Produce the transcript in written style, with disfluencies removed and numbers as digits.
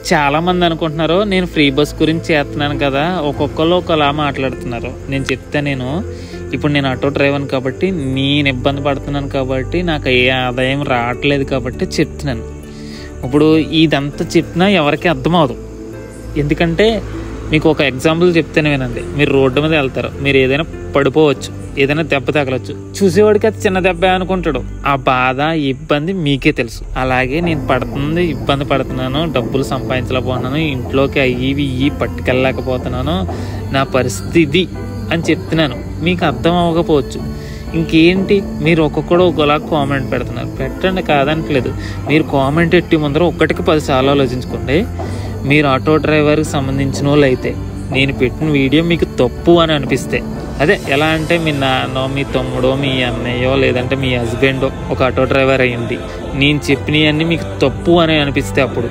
చాలామంది అనుకుంటున్నారు నేను ఫ్రీ బస్ గురించి చేస్తున్నాను కదా, ఒక్కొక్కరు ఒకలా మాట్లాడుతున్నారు. నేను ఇప్పుడు నేను ఆటో డ్రైవర్ని కాబట్టి, నేను ఇబ్బంది పడుతున్నాను కాబట్టి, నాకు ఏ ఆదాయం రావట్లేదు కాబట్టి చెప్తున్నాను. ఇప్పుడు ఇదంతా చెప్పినా ఎవరికి అర్థమవదు. ఎందుకంటే మీకు ఒక ఎగ్జాంపుల్ చెప్తేనే వినండి. మీరు రోడ్డు మీద వెళ్తారు, మీరు ఏదైనా పడిపోవచ్చు, ఏదైనా దెబ్బ తగలచ్చు. చూసేవాడికి అది చిన్న దెబ్బ అనుకుంటాడు. ఆ బాధ ఇబ్బంది మీకే తెలుసు. అలాగే నేను ఇబ్బంది పడుతున్నాను, డబ్బులు సంపాదించలేకపోతున్నాను, ఇంట్లోకి ఇవి పట్టుకెళ్ళలేకపోతున్నాను, నా పరిస్థితి ఇది అని చెప్తున్నాను. మీకు అర్థం అవ్వకపోవచ్చు. ఇంకేంటి, మీరు ఒక్కొక్కడు ఒకలా కామెంట్ పెడుతున్నారు. పెట్టండి, కాదనట్లేదు. మీరు కామెంట్ ఎట్టి ముందర 1కి 10 సార్లు ఆలోచించుకోండి. మీరు ఆటో డ్రైవర్కి సంబంధించిన వాళ్ళు అయితే, నేను పెట్టిన వీడియో మీకు తప్పు అని అనిపిస్తే, అదే ఎలా అంటే మీ నాన్నో, మీ తమ్ముడో, మీ అన్నయ్యో, లేదంటే మీ హస్బెండో ఒక ఆటో డ్రైవర్ అయ్యింది, నేను చెప్పినవన్నీ మీకు తప్పు అని అనిపిస్తే అప్పుడు